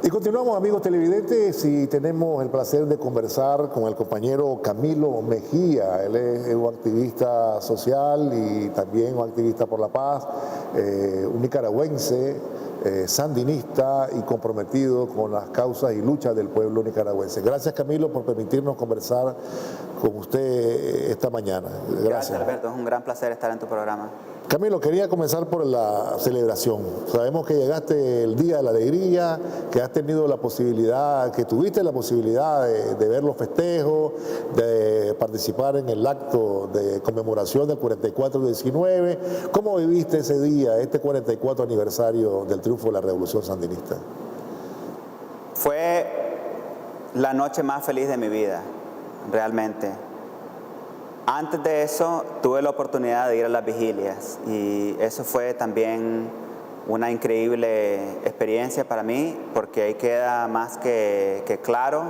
Y continuamos, amigos televidentes, y tenemos el placer de conversar con el compañero Camilo Mejía. Él es un activista social y también un activista por la paz, un nicaragüense, sandinista y comprometido con las causas y luchas del pueblo nicaragüense. Gracias, Camilo, por permitirnos conversar con usted esta mañana. Gracias, Alberto. Es un gran placer estar en tu programa. Camilo, quería comenzar por la celebración. Sabemos que llegaste el Día de la Alegría, que has tenido la posibilidad, que tuviste la posibilidad de ver los festejos, de participar en el acto de conmemoración del 44-19. ¿Cómo viviste ese día, este 44 aniversario del triunfo de la Revolución Sandinista? Fue la noche más feliz de mi vida, realmente. Antes de eso tuve la oportunidad de ir a las vigilias y eso fue también una increíble experiencia para mí, porque ahí queda más que claro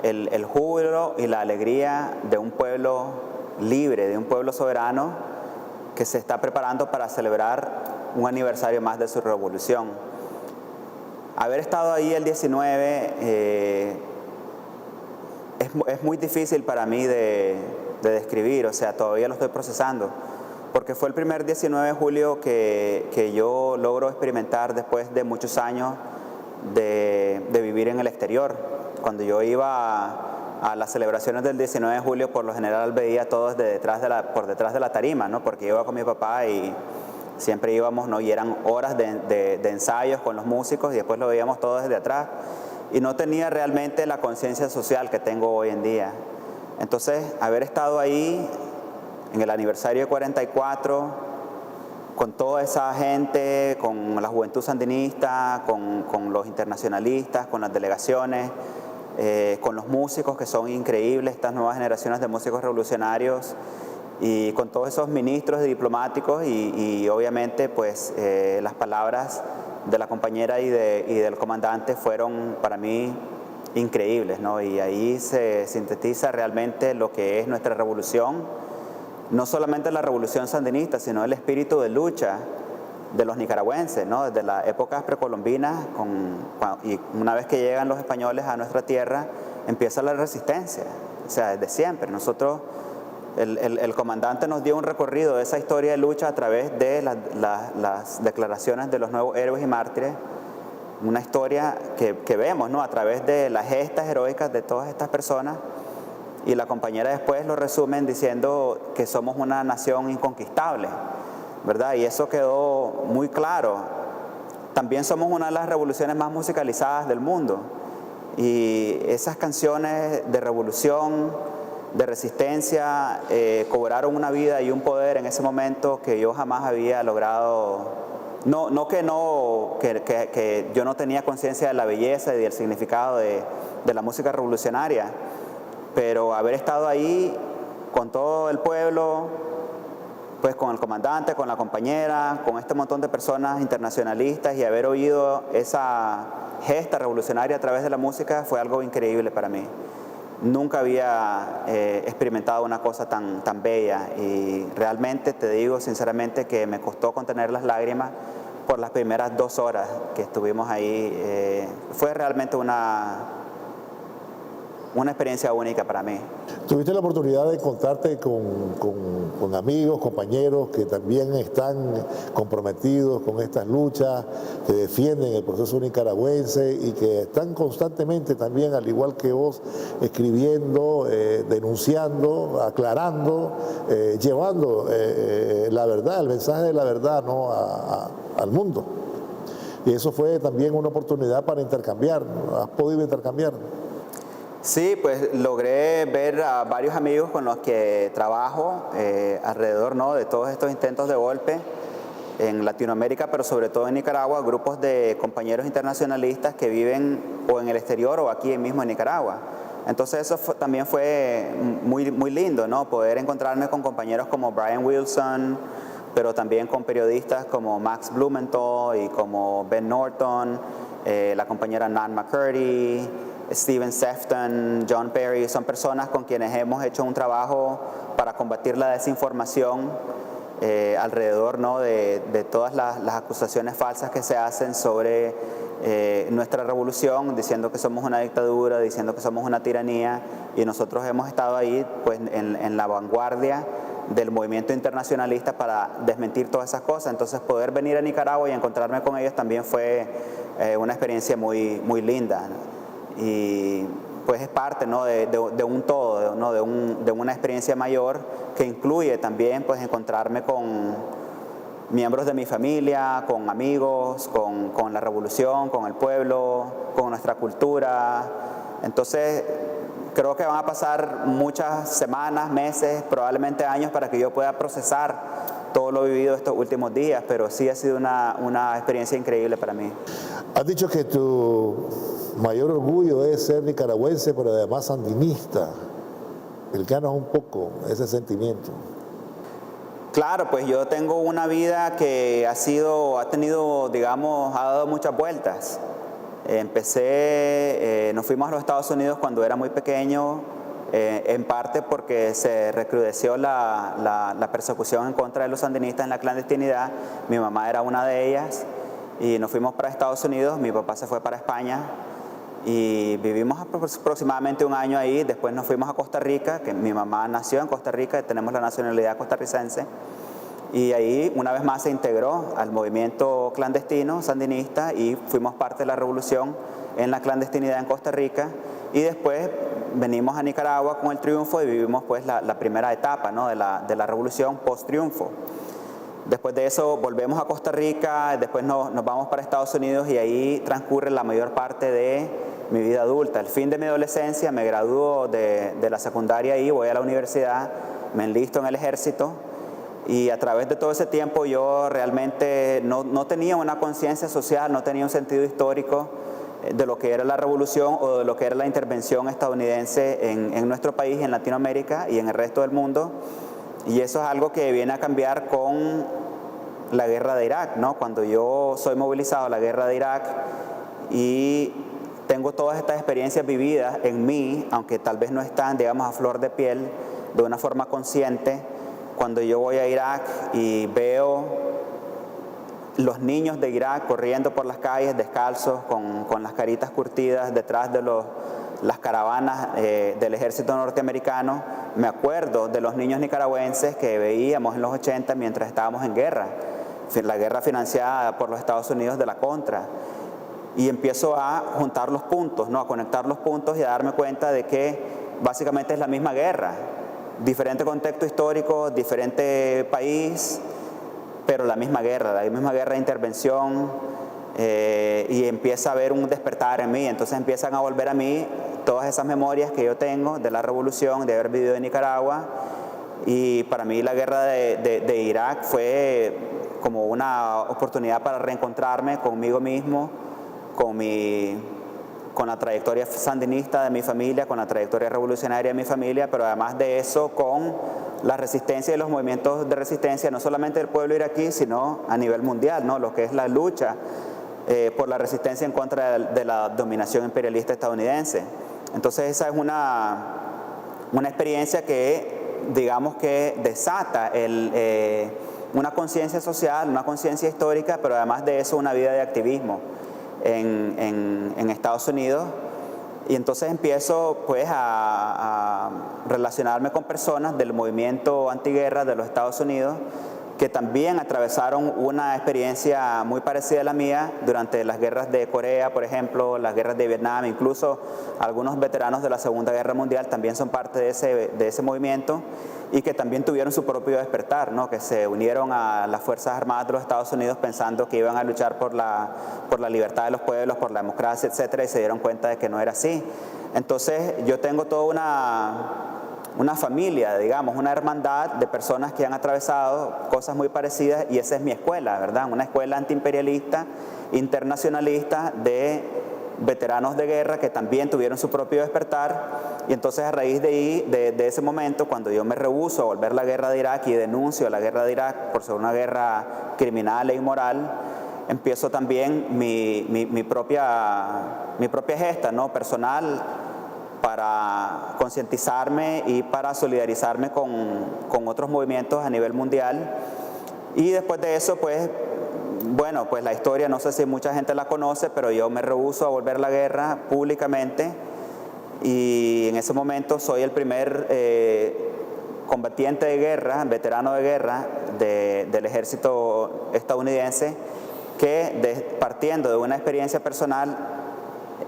el júbilo y la alegría de un pueblo libre, de un pueblo soberano que se está preparando para celebrar un aniversario más de su revolución. Haber estado ahí el 19 es muy difícil para mí de describir, o sea, todavía lo estoy procesando, porque fue el primer 19 de julio que yo logro experimentar después de muchos años de vivir en el exterior. Cuando yo iba a las celebraciones del 19 de julio, por lo general veía todos por detrás de la tarima, ¿no? Porque iba con mi papá y siempre íbamos, ¿no? Y eran horas de ensayos con los músicos y después lo veíamos todos desde atrás. Y no tenía realmente la conciencia social que tengo hoy en día. Entonces, haber estado ahí en el aniversario 44, con toda esa gente, con la juventud sandinista, con los internacionalistas, con las delegaciones, con los músicos que son increíbles, estas nuevas generaciones de músicos revolucionarios, y con todos esos ministros diplomáticos y obviamente pues las palabras de la compañera y del comandante fueron para mí increíbles, ¿no? Y ahí se sintetiza realmente lo que es nuestra revolución, no solamente la revolución sandinista, sino el espíritu de lucha de los nicaragüenses, ¿no? Desde las épocas precolombinas, y una vez que llegan los españoles a nuestra tierra, empieza la resistencia, o sea, desde siempre. Nosotros, el comandante nos dio un recorrido de esa historia de lucha a través de las declaraciones de los nuevos héroes y mártires, una historia que vemos, ¿no? A través de las gestas heroicas de todas estas personas, y la compañera después lo resumen diciendo que somos una nación inconquistable, ¿verdad? Y eso quedó muy claro. También somos una de las revoluciones más musicalizadas del mundo, y esas canciones de revolución, de resistencia, cobraron una vida y un poder en ese momento que yo jamás había logrado. Que yo no tenía conciencia de la belleza y del significado de la música revolucionaria, pero haber estado ahí con todo el pueblo, pues con el comandante, con la compañera, con este montón de personas internacionalistas, y haber oído esa gesta revolucionaria a través de la música fue algo increíble para mí. Nunca había experimentado una cosa tan bella, y realmente te digo sinceramente que me costó contener las lágrimas por las primeras 2 horas que estuvimos ahí. Fue realmente una experiencia única para mí. ¿Tuviste la oportunidad de encontrarte con amigos, compañeros que también están comprometidos con estas luchas, que defienden el proceso nicaragüense y que están constantemente también, al igual que vos, escribiendo, denunciando, aclarando, llevando la verdad, el mensaje de la verdad, ¿no? al mundo? Y eso fue también una oportunidad para intercambiar, ¿no? ¿Has podido intercambiar? Sí, pues logré ver a varios amigos con los que trabajo alrededor, ¿no? De todos estos intentos de golpe en Latinoamérica, pero sobre todo en Nicaragua, grupos de compañeros internacionalistas que viven o en el exterior o aquí mismo en Nicaragua. Entonces eso también fue muy lindo, ¿no? Poder encontrarme con compañeros como Brian Wilson, pero también con periodistas como Max Blumenthal y como Ben Norton, la compañera Nan McCurdy, Steven Sefton, John Perry. Son personas con quienes hemos hecho un trabajo para combatir la desinformación alrededor, ¿no? de todas las acusaciones falsas que se hacen sobre nuestra revolución, diciendo que somos una dictadura, diciendo que somos una tiranía, y nosotros hemos estado ahí pues, en la vanguardia del movimiento internacionalista para desmentir todas esas cosas. Entonces poder venir a Nicaragua y encontrarme con ellos también fue una experiencia muy, muy linda, ¿no? Y pues es parte, ¿no?, de un todo, ¿no?, de una experiencia mayor que incluye también pues encontrarme con miembros de mi familia, con amigos, con la revolución, con el pueblo, con nuestra cultura. Entonces creo que van a pasar muchas semanas, meses, probablemente años para que yo pueda procesar todo lo vivido estos últimos días, pero sí ha sido una experiencia increíble para mí. Has dicho que tu mayor orgullo es ser nicaragüense, pero además sandinista. Explícanos un poco ese sentimiento. Claro, pues yo tengo una vida que ha tenido, digamos, ha dado muchas vueltas. Nos fuimos a los Estados Unidos cuando era muy pequeño, en parte porque se recrudeció la persecución en contra de los sandinistas en la clandestinidad. Mi mamá era una de ellas y nos fuimos para Estados Unidos, mi papá se fue para España y vivimos aproximadamente un año ahí. Después nos fuimos a Costa Rica, que mi mamá nació en Costa Rica y tenemos la nacionalidad costarricense. Y ahí una vez más se integró al movimiento clandestino sandinista y fuimos parte de la revolución en la clandestinidad en Costa Rica. Y después venimos a Nicaragua con el triunfo y vivimos pues la primera etapa, ¿no?, de la revolución post-triunfo. Después de eso volvemos a Costa Rica, después nos vamos para Estados Unidos y ahí transcurre la mayor parte de mi vida adulta. Al fin de mi adolescencia me gradúo de la secundaria y voy a la universidad, me enlisto en el ejército. Y a través de todo ese tiempo yo realmente no tenía una conciencia social, no tenía un sentido histórico de lo que era la revolución o de lo que era la intervención estadounidense en nuestro país, en Latinoamérica y en el resto del mundo. Y eso es algo que viene a cambiar con la guerra de Irak, ¿no? Cuando yo soy movilizado a la guerra de Irak y tengo todas estas experiencias vividas en mí, aunque tal vez no están, digamos, a flor de piel, de una forma consciente. Cuando yo voy a Irak y veo los niños de Irak corriendo por las calles descalzos, con las caritas curtidas detrás de las caravanas del ejército norteamericano, me acuerdo de los niños nicaragüenses que veíamos en los 80 mientras estábamos en guerra, la guerra financiada por los Estados Unidos de la Contra. Y empiezo a juntar los puntos, ¿no?, a conectar los puntos y a darme cuenta de que básicamente es la misma guerra. Diferente contexto histórico, diferente país, pero la misma guerra de intervención, y empieza a haber un despertar en mí. Entonces empiezan a volver a mí todas esas memorias que yo tengo de la revolución, de haber vivido en Nicaragua. Y para mí la guerra de Irak fue como una oportunidad para reencontrarme conmigo mismo, con la trayectoria sandinista de mi familia, con la trayectoria revolucionaria de mi familia, pero además de eso con la resistencia y los movimientos de resistencia, no solamente del pueblo iraquí, sino a nivel mundial, ¿no?, lo que es la lucha por la resistencia en contra de la dominación imperialista estadounidense. Entonces esa es una experiencia que, digamos, que desata una conciencia social, una conciencia histórica, pero además de eso una vida de activismo en Estados Unidos. Y entonces empiezo pues a relacionarme con personas del movimiento antiguerra de los Estados Unidos que también atravesaron una experiencia muy parecida a la mía durante las guerras de Corea, por ejemplo, las guerras de Vietnam. Incluso algunos veteranos de la Segunda Guerra Mundial también son parte de ese movimiento y que también tuvieron su propio despertar, ¿no?, que se unieron a las Fuerzas Armadas de los Estados Unidos pensando que iban a luchar por la libertad de los pueblos, por la democracia, etcétera, y se dieron cuenta de que no era así. Entonces yo tengo toda una familia, digamos, una hermandad de personas que han atravesado cosas muy parecidas, y esa es mi escuela, ¿verdad? Una escuela antiimperialista, internacionalista, de veteranos de guerra que también tuvieron su propio despertar. Y entonces a raíz de ese momento, cuando yo me rehúso a volver a la guerra de Irak y denuncio la guerra de Irak por ser una guerra criminal e inmoral, empiezo también mi propia gesta, ¿no?, personal, para concientizarme y para solidarizarme con otros movimientos a nivel mundial. Y después de eso, pues, bueno, pues la historia, no sé si mucha gente la conoce, pero yo me rehúso a volver a la guerra públicamente, y en ese momento soy el primer combatiente de guerra, veterano de guerra del ejército estadounidense, que partiendo de una experiencia personal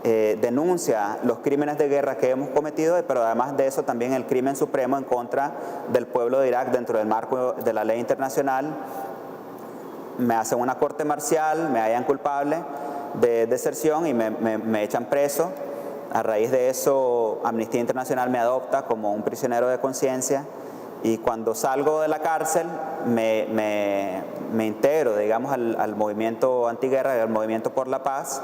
denuncia los crímenes de guerra que hemos cometido, pero además de eso también el crimen supremo en contra del pueblo de Irak dentro del marco de la ley internacional. Me hacen una corte marcial, me hallan culpable de deserción y me echan preso. A raíz de eso, Amnistía Internacional me adopta como un prisionero de conciencia, y cuando salgo de la cárcel me integro, digamos, al movimiento antiguerra y al movimiento por la paz,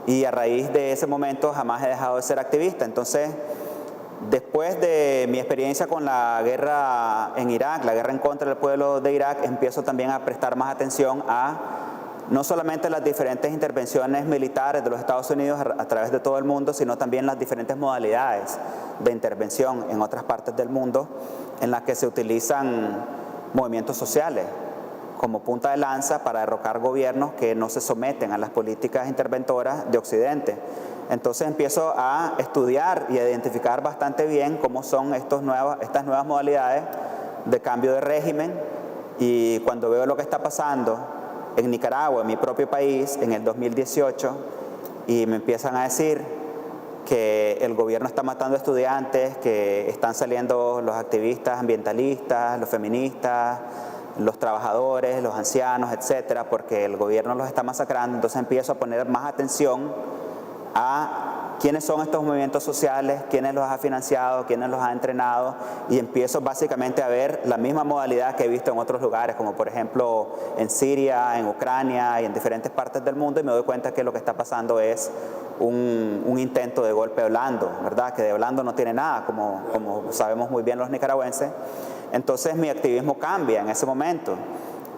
y a raíz de ese momento jamás he dejado de ser activista. Entonces, después de mi experiencia con la guerra en Irak, la guerra en contra del pueblo de Irak, empiezo también a prestar más atención a no solamente las diferentes intervenciones militares de los Estados Unidos a través de todo el mundo, sino también las diferentes modalidades de intervención en otras partes del mundo en las que se utilizan movimientos sociales como punta de lanza para derrocar gobiernos que no se someten a las políticas interventoras de Occidente. Entonces empiezo a estudiar y a identificar bastante bien cómo son estas nuevas modalidades de cambio de régimen, y cuando veo lo que está pasando en Nicaragua, en mi propio país, en el 2018, y me empiezan a decir que el gobierno está matando estudiantes, que están saliendo los activistas ambientalistas, los feministas, los trabajadores, los ancianos, etcétera, porque el gobierno los está masacrando. Entonces empiezo a poner más atención a quiénes son estos movimientos sociales, quiénes los ha financiado, quiénes los ha entrenado, y empiezo básicamente a ver la misma modalidad que he visto en otros lugares, como por ejemplo en Siria, en Ucrania y en diferentes partes del mundo, y me doy cuenta que lo que está pasando es un intento de golpe blando, ¿verdad? Que de blando no tiene nada, como sabemos muy bien los nicaragüenses. Entonces mi activismo cambia en ese momento,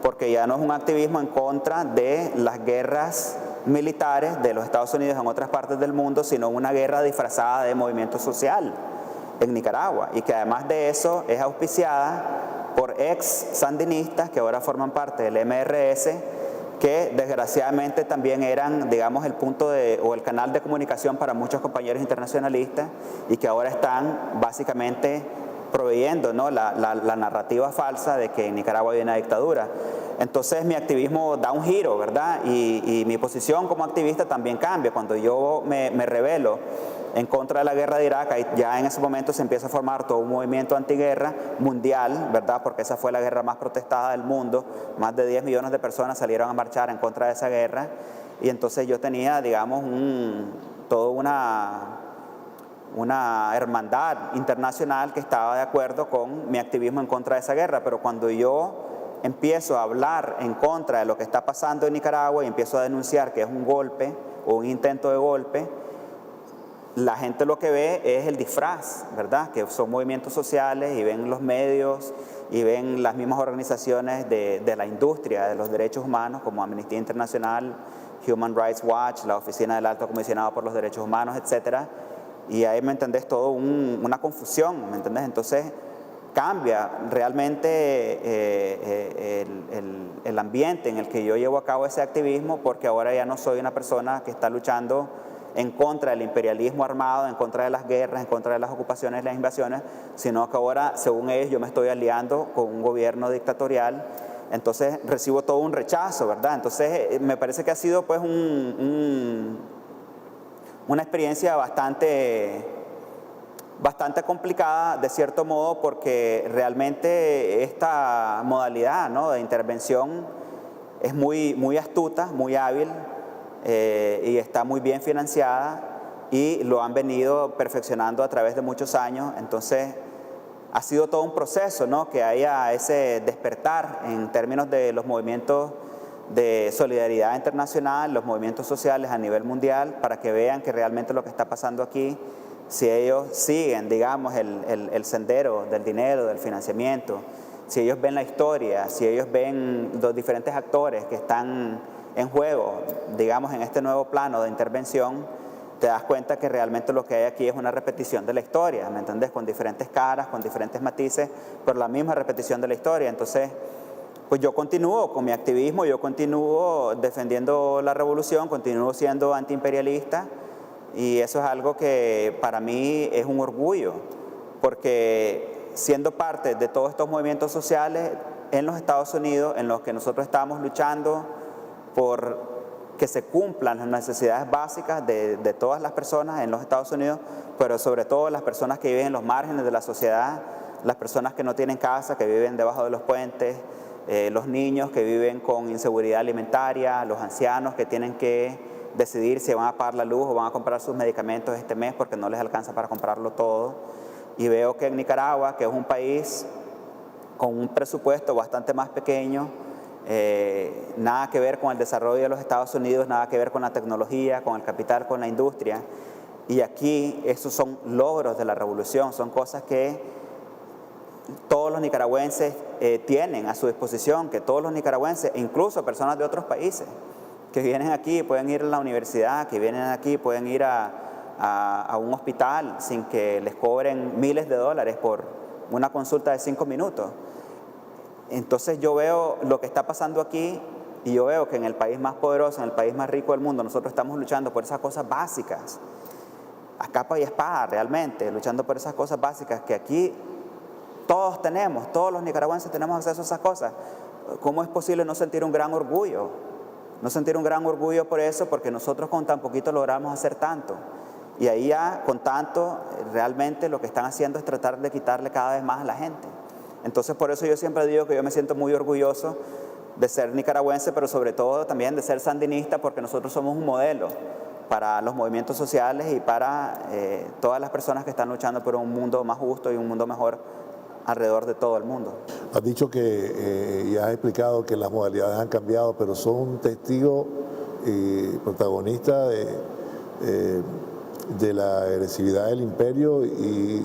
porque ya no es un activismo en contra de las guerras militares de los Estados Unidos en otras partes del mundo, sino una guerra disfrazada de movimiento social en Nicaragua, y que además de eso es auspiciada por ex sandinistas que ahora forman parte del MRS, que desgraciadamente también eran, digamos, el punto o el canal de comunicación para muchos compañeros internacionalistas, y que ahora están básicamente proveyendo, ¿no?, la narrativa falsa de que en Nicaragua hay una dictadura. Entonces mi activismo da un giro, ¿verdad? Y mi posición como activista también cambia. Cuando yo me rebelo en contra de la guerra de Irak, ya en ese momento se empieza a formar todo un movimiento antiguerra mundial, ¿verdad? Porque esa fue la guerra más protestada del mundo. Más de 10 millones de personas salieron a marchar en contra de esa guerra. Y entonces yo tenía, digamos, toda una hermandad internacional que estaba de acuerdo con mi activismo en contra de esa guerra. Pero cuando yo empiezo a hablar en contra de lo que está pasando en Nicaragua y empiezo a denunciar que es un golpe o un intento de golpe, la gente lo que ve es el disfraz, ¿verdad? Que son movimientos sociales, y ven los medios y ven las mismas organizaciones de la industria de los derechos humanos, como Amnistía Internacional, Human Rights Watch, la Oficina del Alto Comisionado por los Derechos Humanos, etcétera. Y ahí, ¿me entendés?, todo una confusión, ¿me entendés? Entonces cambia realmente el ambiente en el que yo llevo a cabo ese activismo, porque ahora ya no soy una persona que está luchando en contra del imperialismo armado, en contra de las guerras, en contra de las ocupaciones y las invasiones, sino que ahora, según ellos, yo me estoy aliando con un gobierno dictatorial. Entonces recibo todo un rechazo, ¿verdad? Entonces me parece que ha sido pues una experiencia bastante complicada, de cierto modo, porque realmente esta modalidad, ¿no?, de intervención es muy astuta, muy hábil, y está muy bien financiada, y lo han venido perfeccionando a través de muchos años. Entonces ha sido todo un proceso, ¿no?, que haya ese despertar en términos de los movimientos de solidaridad internacional, los movimientos sociales a nivel mundial, para que vean que realmente lo que está pasando aquí, si ellos siguen, digamos, el sendero del dinero, del financiamiento, si ellos ven la historia, si ellos ven los diferentes actores que están en juego, digamos, en este nuevo plano de intervención, te das cuenta que realmente lo que hay aquí es una repetición de la historia, ¿me entendés? Con diferentes caras, con diferentes matices, pero la misma repetición de la historia. Entonces, pues yo continúo con mi activismo, yo continúo defendiendo la revolución, continúo siendo antiimperialista, y eso es algo que para mí es un orgullo, porque siendo parte de todos estos movimientos sociales en los Estados Unidos, en los que nosotros estamos luchando por que se cumplan las necesidades básicas de todas las personas en los Estados Unidos, pero sobre todo las personas que viven en los márgenes de la sociedad, las personas que no tienen casa, que viven debajo de los puentes, los niños que viven con inseguridad alimentaria, los ancianos que tienen que decidir si van a pagar la luz o van a comprar sus medicamentos este mes porque no les alcanza para comprarlo todo. Y veo que en Nicaragua, que es un país con un presupuesto bastante más pequeño, nada que ver con el desarrollo de los Estados Unidos, nada que ver con la tecnología, con el capital, con la industria, y aquí esos son logros de la revolución, son cosas que todos los nicaragüenses tienen a su disposición, que todos los nicaragüenses, incluso personas de otros países, que vienen aquí, pueden ir a la universidad, que vienen aquí, pueden ir a un hospital sin que les cobren miles de dólares por una consulta de 5 minutos. Entonces yo veo lo que está pasando aquí y yo veo que en el país más poderoso, en el país más rico del mundo, nosotros estamos luchando por esas cosas básicas, a capa y espada realmente, luchando por esas cosas básicas que aquí todos tenemos, todos los nicaragüenses tenemos acceso a esas cosas. ¿Cómo es posible no sentir un gran orgullo? No sentir un gran orgullo por eso, porque nosotros con tan poquito logramos hacer tanto. Y ahí ya con tanto, realmente lo que están haciendo es tratar de quitarle cada vez más a la gente. Entonces por eso yo siempre digo que yo me siento muy orgulloso de ser nicaragüense, pero sobre todo también de ser sandinista, porque nosotros somos un modelo para los movimientos sociales y para todas las personas que están luchando por un mundo más justo y un mundo mejor alrededor de todo el mundo. Has dicho que y has explicado que las modalidades han cambiado, pero son un testigo y protagonista de la agresividad del imperio y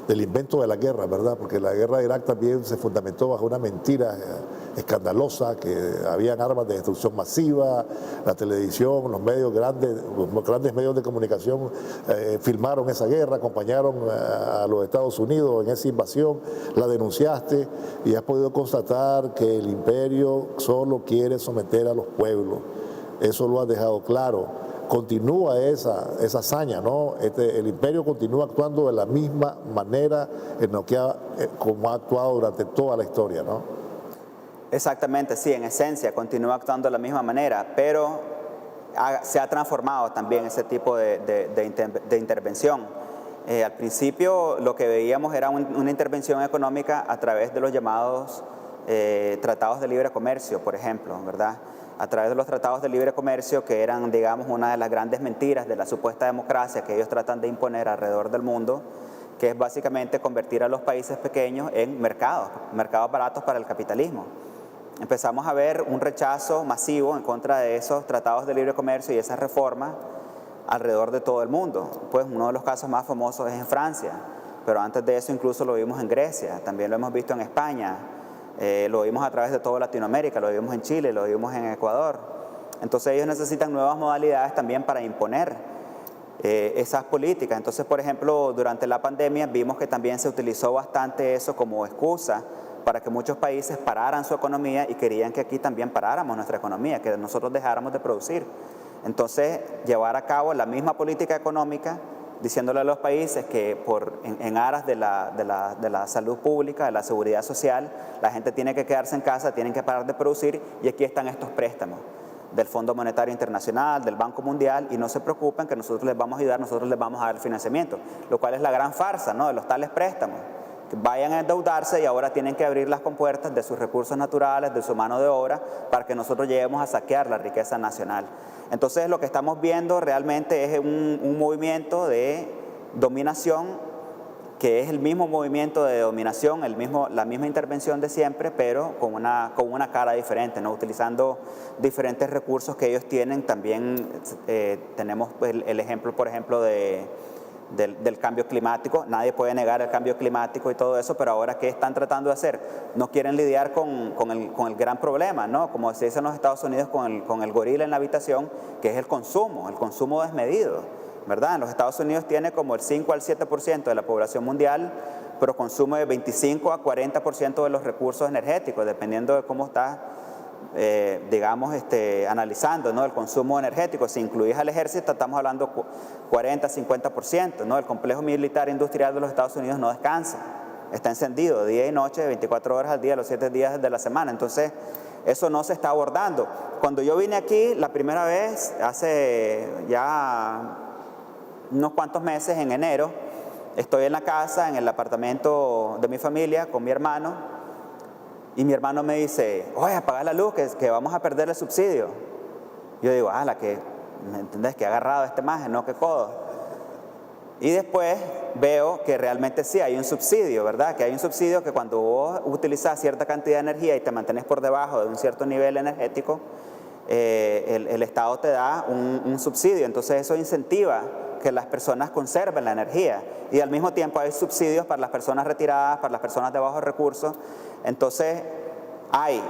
del invento de la guerra, ¿verdad? Porque la guerra de Irak también se fundamentó bajo una mentira escandalosa, que habían armas de destrucción masiva, la televisión, los grandes medios de comunicación filmaron esa guerra, acompañaron a los Estados Unidos en esa invasión, la denunciaste y has podido constatar que el imperio solo quiere someter a los pueblos. Eso lo has dejado claro. Continúa esa hazaña, ¿no? El imperio continúa actuando de la misma manera en lo que como ha actuado durante toda la historia, ¿no? Exactamente, sí, en esencia continúa actuando de la misma manera, pero se ha transformado también ese tipo de intervención. Al principio lo que veíamos era una intervención económica a través de los llamados tratados de libre comercio, por ejemplo, ¿verdad? A través de los tratados de libre comercio, que eran, digamos, una de las grandes mentiras de la supuesta democracia que ellos tratan de imponer alrededor del mundo, que es básicamente convertir a los países pequeños en mercados baratos para el capitalismo. Empezamos a ver un rechazo masivo en contra de esos tratados de libre comercio y esas reformas alrededor de todo el mundo. Pues uno de los casos más famosos es en Francia, pero antes de eso incluso lo vimos en Grecia, también lo hemos visto en España. Lo vimos a través de toda Latinoamérica, lo vimos en Chile, lo vimos en Ecuador. Entonces ellos necesitan nuevas modalidades también para imponer esas políticas. Entonces, por ejemplo, durante la pandemia vimos que también se utilizó bastante eso como excusa para que muchos países pararan su economía y querían que aquí también paráramos nuestra economía, que nosotros dejáramos de producir. Entonces, llevar a cabo la misma política económica, diciéndole a los países que en aras de la salud pública, de la seguridad social, la gente tiene que quedarse en casa, tienen que parar de producir, y aquí están estos préstamos del Fondo Monetario Internacional, del Banco Mundial, y no se preocupen que nosotros les vamos a ayudar, nosotros les vamos a dar financiamiento, lo cual es la gran farsa, ¿no?, de los tales préstamos, que vayan a endeudarse y ahora tienen que abrir las compuertas de sus recursos naturales, de su mano de obra, para que nosotros lleguemos a saquear la riqueza nacional. Entonces lo que estamos viendo realmente es un movimiento de dominación, que es el mismo movimiento de dominación, la misma intervención de siempre, pero con una cara diferente, ¿no?, utilizando diferentes recursos que ellos tienen. También tenemos el ejemplo, por ejemplo, del cambio climático. Nadie puede negar el cambio climático y todo eso, pero ahora ¿qué están tratando de hacer? No quieren lidiar con el gran problema, ¿no?, como se dice en los Estados Unidos, con el gorila en la habitación, que es el consumo desmedido. ¿verdad? En los Estados Unidos tiene como el 5 al 7% de la población mundial, pero consume de 25 a 40% de los recursos energéticos, dependiendo de cómo está, digamos, analizando, ¿no?, el consumo energético. Si incluís al ejército, estamos hablando 40, 50%, ¿no? El complejo militar industrial de los Estados Unidos no descansa, está encendido día y noche, 24 horas al día, los 7 días de la semana. Entonces, eso no se está abordando. Cuando yo vine aquí la primera vez, hace ya unos cuantos meses, en enero, estoy en la casa, en el apartamento de mi familia, con mi hermano, y mi hermano me dice, oye, apaga la luz, que vamos a perder el subsidio. Yo digo, que, ¿me entendés? Que ha agarrado este maje, no, qué codo. Y después veo que realmente sí hay un subsidio, ¿verdad? Que hay un subsidio que cuando vos utilizás cierta cantidad de energía y te mantenés por debajo de un cierto nivel energético, el Estado te da un subsidio. Entonces eso incentiva que las personas conserven la energía, y al mismo tiempo hay subsidios para las personas retiradas, para las personas de bajos recursos. Entonces hay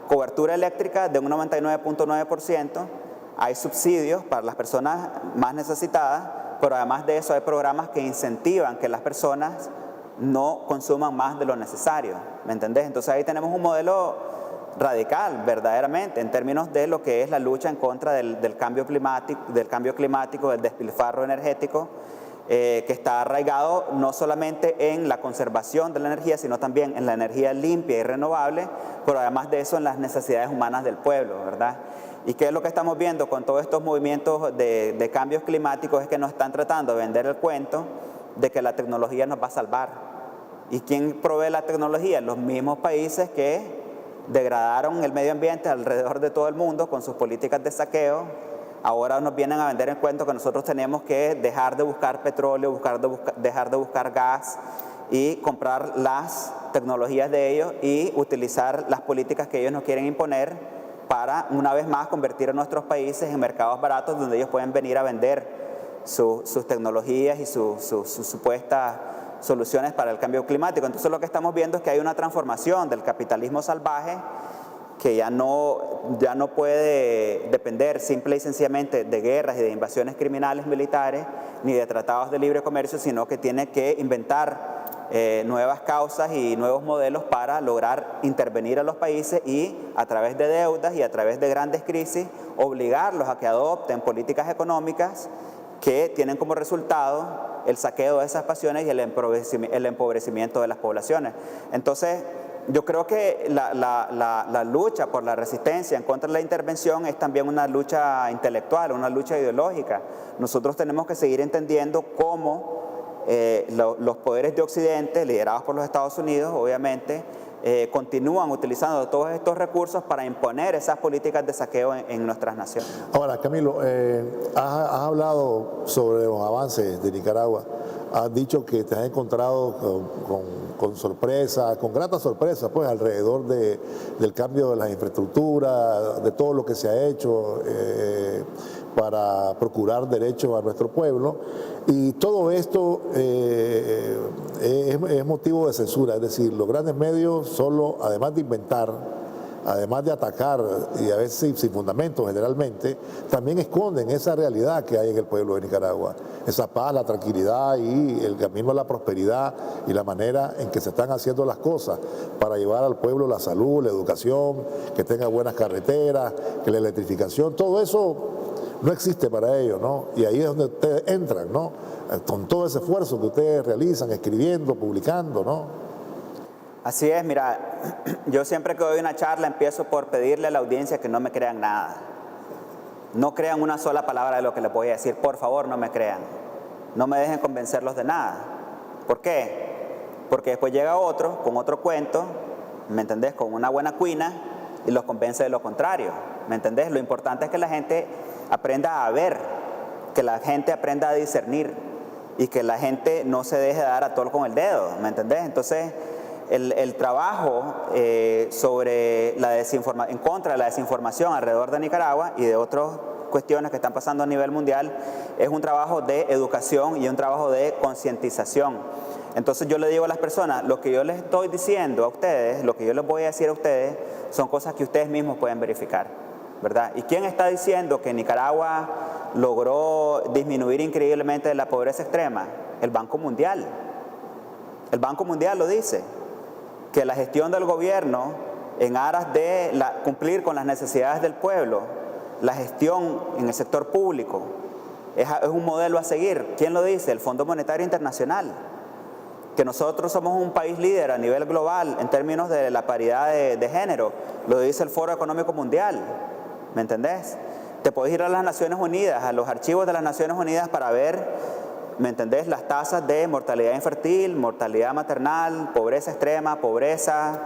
cobertura eléctrica de un 99.9%, hay subsidios para las personas más necesitadas, pero además de eso hay programas que incentivan que las personas no consuman más de lo necesario, ¿me entendés? Entonces ahí tenemos un modelo radical, verdaderamente, en términos de lo que es la lucha en contra del cambio climático, del despilfarro energético, que está arraigado no solamente en la conservación de la energía, sino también en la energía limpia y renovable, pero además de eso en las necesidades humanas del pueblo, ¿verdad? ¿Y qué es lo que estamos viendo con todos estos movimientos de cambios climáticos? Es que nos están tratando de vender el cuento de que la tecnología nos va a salvar. ¿Y quién provee la tecnología? Los mismos países que degradaron el medio ambiente alrededor de todo el mundo con sus políticas de saqueo. Ahora nos vienen a vender el cuento que nosotros tenemos que dejar de buscar petróleo, dejar de buscar gas y comprar las tecnologías de ellos y utilizar las políticas que ellos nos quieren imponer para, una vez más, convertir a nuestros países en mercados baratos donde ellos pueden venir a vender sus tecnologías y sus supuestas soluciones para el cambio climático. Entonces lo que estamos viendo es que hay una transformación del capitalismo salvaje que ya no puede depender simple y sencillamente de guerras y de invasiones criminales militares ni de tratados de libre comercio, sino que tiene que inventar nuevas causas y nuevos modelos para lograr intervenir a los países y, a través de deudas y a través de grandes crisis, obligarlos a que adopten políticas económicas que tienen como resultado el saqueo de esas pasiones y el empobrecimiento de las poblaciones. Entonces, yo creo que la lucha por la resistencia en contra de la intervención es también una lucha intelectual, una lucha ideológica. Nosotros tenemos que seguir entendiendo cómo los poderes de Occidente, liderados por los Estados Unidos, obviamente, continúan utilizando todos estos recursos para imponer esas políticas de saqueo en nuestras naciones. Ahora, Camilo, has hablado sobre los avances de Nicaragua. Has dicho que te has encontrado con sorpresa, con grata sorpresa, pues, alrededor del cambio de las infraestructuras, de todo lo que se ha hecho para procurar derechos a nuestro pueblo. Y todo esto es motivo de censura, es decir, los grandes medios solo, además de inventar, además de atacar, y a veces sin fundamento generalmente, también esconden esa realidad que hay en el pueblo de Nicaragua, esa paz, la tranquilidad y el camino a la prosperidad y la manera en que se están haciendo las cosas para llevar al pueblo la salud, la educación, que tenga buenas carreteras, que la electrificación, todo eso no existe para ellos, ¿no? Y ahí es donde ustedes entran, ¿no? Con todo ese esfuerzo que ustedes realizan, escribiendo, publicando, ¿no? Así es, mira, yo siempre que doy una charla empiezo por pedirle a la audiencia que no me crean nada. No crean una sola palabra de lo que les voy a decir, por favor, no me crean. No me dejen convencerlos de nada. ¿Por qué? Porque después llega otro con otro cuento, ¿me entendés? Con una buena cuina y los convence de lo contrario, ¿me entendés? Lo importante es que la gente aprenda a ver, que la gente aprenda a discernir y que la gente no se deje dar a tol con el dedo, ¿me entendés? Entonces, el trabajo sobre la en contra de la desinformación alrededor de Nicaragua y de otras cuestiones que están pasando a nivel mundial es un trabajo de educación y un trabajo de concientización. Entonces yo le digo a las personas, lo que yo les estoy diciendo a ustedes, lo que yo les voy a decir a ustedes, son cosas que ustedes mismos pueden verificar, ¿verdad? ¿Y quién está diciendo que Nicaragua logró disminuir increíblemente la pobreza extrema? El Banco Mundial. El Banco Mundial lo dice, que la gestión del gobierno en aras de cumplir con las necesidades del pueblo, la gestión en el sector público, es un modelo a seguir. ¿Quién lo dice? El Fondo Monetario Internacional. Que nosotros somos un país líder a nivel global en términos de la paridad de género, lo dice el Foro Económico Mundial, ¿me entendés? Te podés ir a las Naciones Unidas, a los archivos de las Naciones Unidas para ver, ¿me entendés?, las tasas de mortalidad infantil, mortalidad maternal, pobreza extrema, pobreza,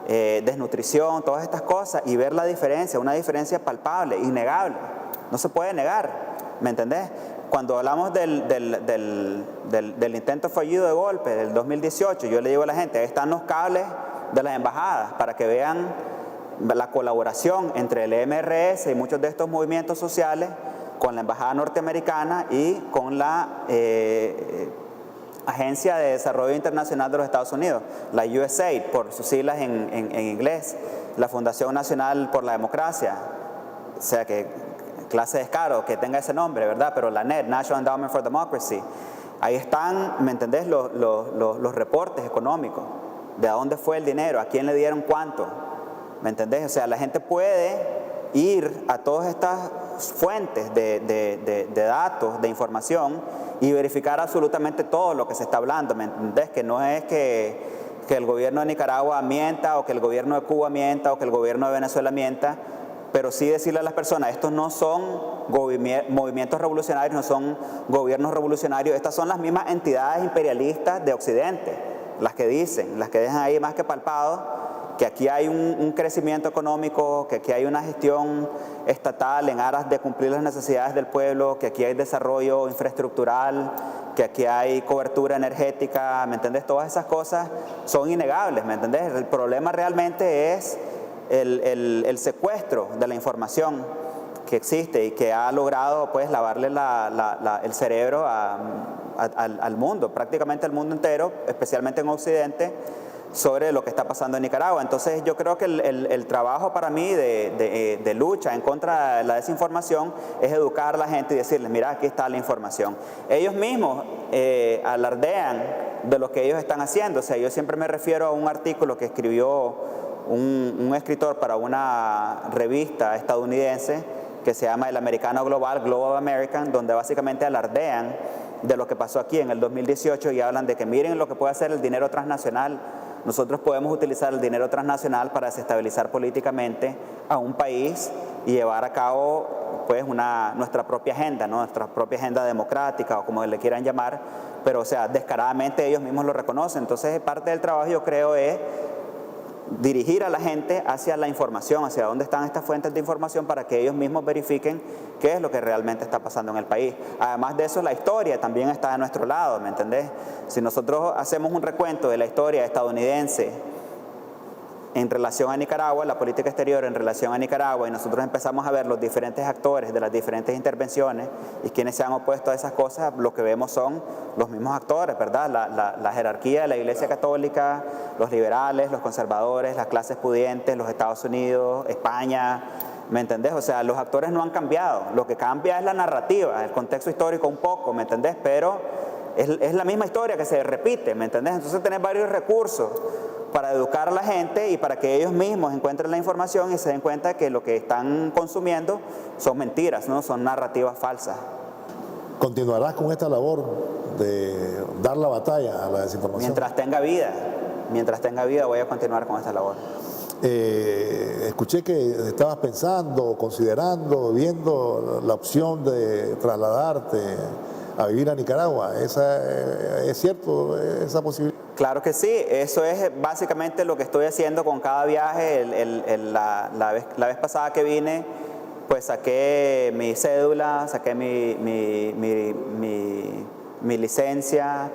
desnutrición, todas estas cosas, y ver la diferencia, una diferencia palpable, innegable, no se puede negar, ¿me entendés? Cuando hablamos del intento fallido de golpe del 2018, yo le digo a la gente, ahí están los cables de las embajadas para que vean la colaboración entre el MRS y muchos de estos movimientos sociales con la embajada norteamericana y con la Agencia de Desarrollo Internacional de los Estados Unidos, la USAID, por sus siglas en inglés, la Fundación Nacional por la Democracia, o sea que clase de descaro que tenga ese nombre, ¿verdad? Pero la NED, National Endowment for Democracy, ahí están, ¿me entendés?, los reportes económicos, de a dónde fue el dinero, a quién le dieron cuánto, ¿me entendés? O sea, la gente puede ir a todas estas fuentes de datos, de información, y verificar absolutamente todo lo que se está hablando, ¿me entendés? Que no es que el gobierno de Nicaragua mienta, o que el gobierno de Cuba mienta, o que el gobierno de Venezuela mienta, pero sí decirle a las personas, estos no son movimientos revolucionarios, no son gobiernos revolucionarios, estas son las mismas entidades imperialistas de Occidente, las que dicen, las que dejan ahí más que palpado, que aquí hay un crecimiento económico, que aquí hay una gestión estatal en aras de cumplir las necesidades del pueblo, que aquí hay desarrollo infraestructural, que aquí hay cobertura energética, ¿me entendés? Todas esas cosas son innegables, ¿me entendés? El problema realmente es el secuestro de la información que existe y que ha logrado pues lavarle el cerebro al mundo, prácticamente al mundo entero, especialmente en Occidente, sobre lo que está pasando en Nicaragua. Entonces yo creo que el trabajo para mí de lucha en contra de la desinformación es educar a la gente y decirles, mira, aquí está la información. Ellos mismos alardean de lo que ellos están haciendo. O sea, yo siempre me refiero a un artículo que escribió un escritor para una revista estadounidense que se llama El Americano Global, Global American, donde básicamente alardean de lo que pasó aquí en el 2018 y hablan de que miren lo que puede hacer el dinero transnacional. Nosotros podemos utilizar el dinero transnacional para desestabilizar políticamente a un país y llevar a cabo pues nuestra propia agenda, ¿no? Nuestra propia agenda democrática o como le quieran llamar, pero o sea, descaradamente ellos mismos lo reconocen. Entonces parte del trabajo yo creo es dirigir a la gente hacia la información, hacia dónde están estas fuentes de información para que ellos mismos verifiquen qué es lo que realmente está pasando en el país. Además de eso, la historia también está de nuestro lado, ¿me entendés? Si nosotros hacemos un recuento de la historia estadounidense en relación a Nicaragua, la política exterior en relación a Nicaragua, y nosotros empezamos a ver los diferentes actores de las diferentes intervenciones y quienes se han opuesto a esas cosas, lo que vemos son los mismos actores, ¿verdad? La jerarquía de la Iglesia Católica, los liberales, los conservadores, las clases pudientes, los Estados Unidos, España, ¿me entendés? O sea, los actores no han cambiado, lo que cambia es la narrativa, el contexto histórico un poco, ¿me entendés? Pero es la misma historia que se repite, ¿me entendés? Entonces tenés varios recursos para educar a la gente y para que ellos mismos encuentren la información y se den cuenta que lo que están consumiendo son mentiras, ¿no? Son narrativas falsas. ¿Continuarás con esta labor de dar la batalla a la desinformación? Mientras tenga vida voy a continuar con esta labor. Escuché que estabas pensando, considerando, viendo la opción de trasladarte a vivir a Nicaragua. ¿Es cierto esa posibilidad? Claro que sí, eso es básicamente lo que estoy haciendo con cada viaje. La vez pasada que vine, pues saqué mi cédula, saqué mi licencia,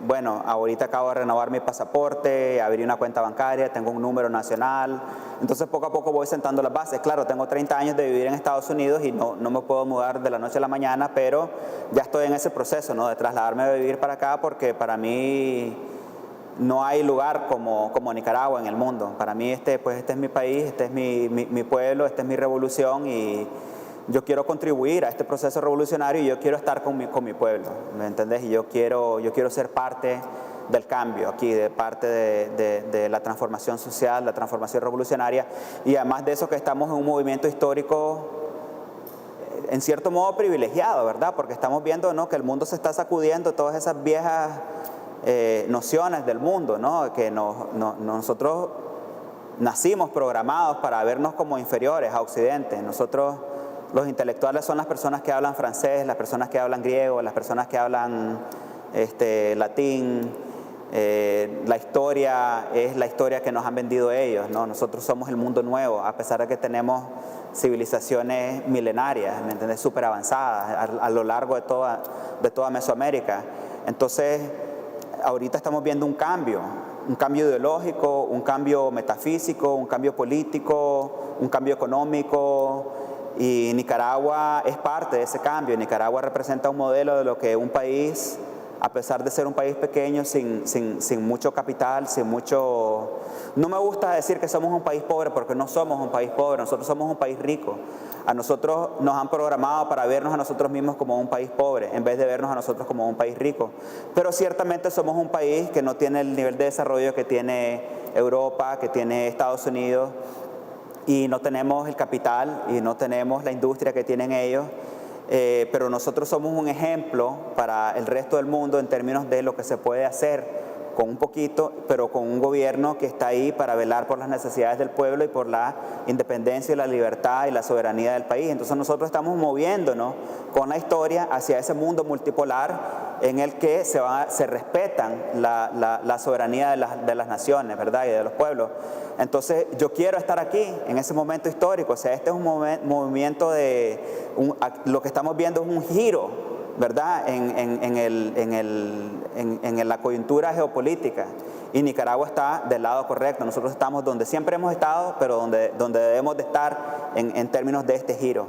bueno, ahorita acabo de renovar mi pasaporte, abrí una cuenta bancaria, tengo un número nacional, entonces poco a poco voy sentando las bases. Claro, tengo 30 años de vivir en Estados Unidos y no me puedo mudar de la noche a la mañana, pero ya estoy en ese proceso, ¿no? De trasladarme a vivir para acá, porque para mí no hay lugar como Nicaragua en el mundo. Para mí este es mi país, este es mi pueblo, esta es mi revolución y yo quiero contribuir a este proceso revolucionario y yo quiero estar con mi pueblo, ¿me entendés? Y yo quiero ser parte del cambio aquí, de parte de la transformación social, la transformación revolucionaria, y además de eso que estamos en un movimiento histórico en cierto modo privilegiado, ¿verdad? Porque estamos viendo, ¿no?, que el mundo se está sacudiendo todas esas viejas nociones del mundo, ¿no? Que nosotros nacimos programados para vernos como inferiores a Occidente. Nosotros, los intelectuales, son las personas que hablan francés, las personas que hablan griego, las personas que hablan latín. La historia es la historia que nos han vendido ellos, ¿no? Nosotros somos el mundo nuevo, a pesar de que tenemos civilizaciones milenarias, ¿me entiendes?, súper avanzadas a lo largo de toda Mesoamérica. Entonces, ahorita estamos viendo un cambio ideológico, un cambio metafísico, un cambio político, un cambio económico, y Nicaragua es parte de ese cambio. Nicaragua representa un modelo de lo que un país, a pesar de ser un país pequeño, sin mucho capital, sin mucho... No me gusta decir que somos un país pobre, porque no somos un país pobre, nosotros somos un país rico. A nosotros nos han programado para vernos a nosotros mismos como un país pobre, en vez de vernos a nosotros como un país rico. Pero ciertamente somos un país que no tiene el nivel de desarrollo que tiene Europa, que tiene Estados Unidos, y no tenemos el capital y no tenemos la industria que tienen ellos. Pero nosotros somos un ejemplo para el resto del mundo en términos de lo que se puede hacer con un poquito, pero con un gobierno que está ahí para velar por las necesidades del pueblo y por la independencia y la libertad y la soberanía del país. Entonces nosotros estamos moviéndonos con la historia hacia ese mundo multipolar en el que se respetan la soberanía de las naciones, ¿verdad?, y de los pueblos. Entonces yo quiero estar aquí en ese momento histórico. O sea, este es un movimiento lo que estamos viendo es un giro, ¿verdad?, en la coyuntura geopolítica, y Nicaragua está del lado correcto. Nosotros estamos donde siempre hemos estado, pero donde debemos de estar en términos de este giro.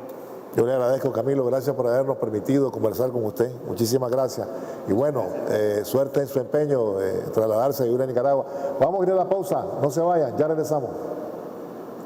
Yo le agradezco, Camilo, gracias por habernos permitido conversar con usted. Muchísimas gracias. Y bueno, suerte en su empeño de trasladarse y ir a Nicaragua. Vamos a ir a la pausa, no se vayan, ya regresamos.